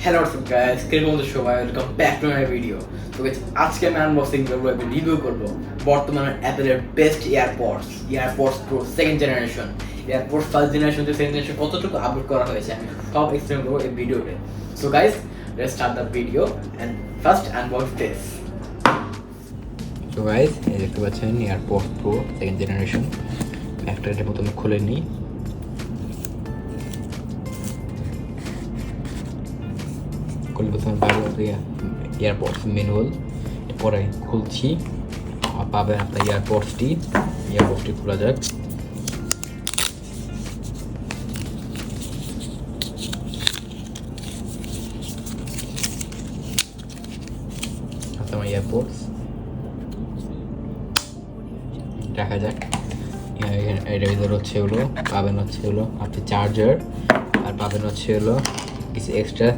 Hello guys, welcome to the show. Welcome back to my video. So guys, আজকে আমি unboxing করব এবং review করব বর্তমানে অ্যাপলের best AirPods Pro second generation. AirPods first generation থেকে সেকেন্ড জেনারেশন কতটুকু আপডেট করা হয়েছে আমি সব এক্সপ্লেইন করব এই ভিডিওতে। So guys, let's start the video and first unbox this. So guys, এই দেখতে পাচ্ছেন AirPods Pro সেকেন্ড জেনারেশন। একটা প্রথমে খুলে নিই। প্রথমে পাবো এয়ারপডস ম্যানুয়াল, এরপরে খুলছি পাবেন আপনার এয়ারপডসটি খোলা যাক। আমার এয়ারপডস দেখা যাক। এটার ভিতরে হচ্ছে হলো পাবেন হচ্ছে হলো আপনি চার্জার, আর পাবেন হচ্ছে হলো কিছু এক্সট্রা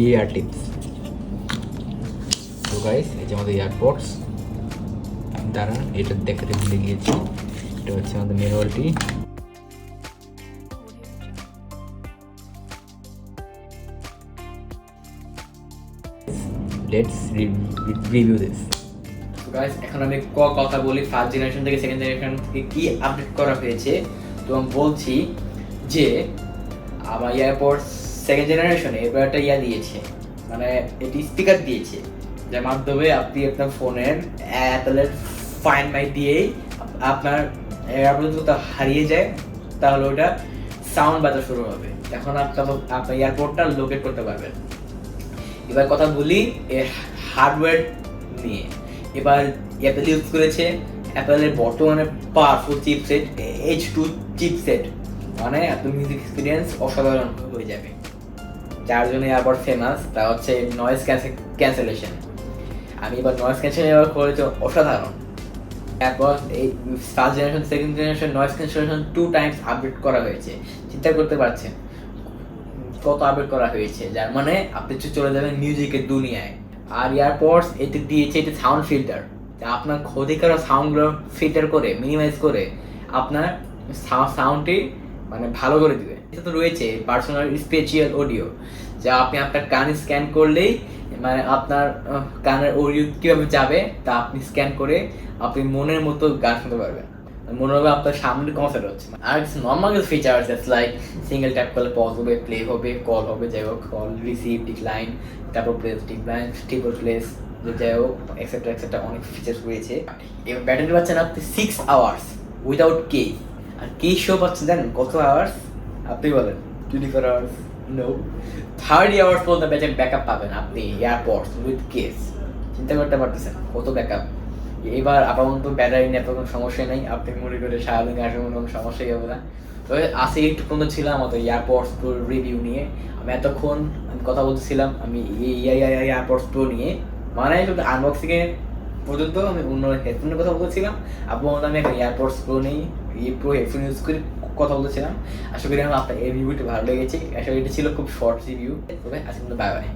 ইয়ার টিপস। তো গাইস, এই যে আমাদের এয়ারপডস, দাঁড়ান এটা দেখাতে ভুলে গিয়েছি। এটা হচ্ছে আমাদের ম্যানুয়ালটি। Let's review this. তো গাইস, এখন আমি কথা বলি ফার্স্ট জেনারেশন থেকে সেকেন্ড জেনারেশন থেকে কি আপডেট করা হয়েছে। তো আমি বলছি যে আমার এয়ারপডস সেকেন্ড জেনারেশনে এবার একটা দিয়েছে, মানে এটি স্পিকার দিয়েছে, যার মাধ্যমে আপনি আপনার ফোনের অ্যাপলের ফাইন্ড মাই দিয়েই আপনার এয়ারপডস যদি হারিয়ে যায় তাহলে ওটা সাউন্ড বাজা শুরু হবে। এখন আপনার এয়ারপডটা লোকেট করতে পারবেন। এবার কথা বলি এর হার্ডওয়্যার নিয়ে। এবার অ্যাপেল ইউজ করেছে অ্যাপেলের বর্তমানে পাওয়ারফুল চিপসেট H2 চিপসেট, মানে আপনার মিউজিক এক্সপিরিয়েন্স অসাধারণ হয়ে যাবে। যার জন্য আবার ফেমাস তা হচ্ছে নয়েজ ক্যান্সেলেশন। আমি এবার নয়েজ ক্যান্সেলেশন এবার করেছি অসাধারণ। তারপর এই first generation second generation noise cancellation 2 Times update করা হয়েছে। চিন্তা করতে পারছেন কত আপডেট করা হয়েছে, যার মানে আপনি চলে যাবেন মিউজিকের দুনিয়ায়। আর এয়ারপডস এতে দিয়েছে এটি সাউন্ড ফিল্টার, যা আপনার ক্ষতিকারক সাউন্ডগুলো ফিল্টার করে মিনিমাইজ করে আপনার সাউন্ডটি মানে ভালো করে দিবে। এটা তো রয়েছে পার্সোনাল স্পেশাল অডিও, যা আপনি আপনার কান স্ক্যান করলেই মানে আপনার কানের অডিও কীভাবে যাবে তা আপনি স্ক্যান করে আপনি মনের মতো গান শুনতে পারবেন, মনে হবে আপনার সামনে কনসার্ট হচ্ছে। আর normal features like single tap করলে পজ হবে, প্লে হবে, কল হবে, যাই হোক কল রিসিভ, ডিক্লাইন, তারপর প্লেস, ডিক্লাইন, ট্রিপল প্লেস, যাই হোক এক্সেট্রা অনেক ফিচার্স রয়েছে। এবার ব্যাটারি পাচ্ছেন আপনি 6 আওয়ার্স উইদাউট কেস। আর কেস শো পাচ্ছেন জানেন কত আওয়ার্স? আপনি বলেন 24 আওয়ার্স? নো, 30 আওয়ার্স পর্যন্ত ব্যাকআপ পাবেন আপনি এয়ারপডস উইথ কেস। চিন্তা করতে পারতেছেন কত ব্যাকআপ। এবার আপাতত ব্যাটারি নিয়ে কোনো সমস্যা নেই, আপনি মনে করে সারাদিন আসলে কোনো সমস্যাই হবে না। তো আসে একটু পর্যন্ত ছিলাম আমাদের এয়ারপডস প্রো রিভিউ নিয়ে। আমি এতক্ষণ কথা বলতেছিলাম আমি এয়ারপডস প্রো নিয়ে, মানে শুধু আনবক্সিংয়ে পর্যন্ত আমি অন্য হেডফোনের কথা বলছিলাম। আপনার আমি একটা এয়ারপডস প্রো নেই, প্রো হেডফোন ইউজ করে কথা বলতেছিলাম। আশা করি আমার আপনার এই রিভিউটি ভালো লেগেছে। আসলে এটা ছিল খুব শর্ট রিভিউ। তবে আজকে কিন্তু বাই বাই।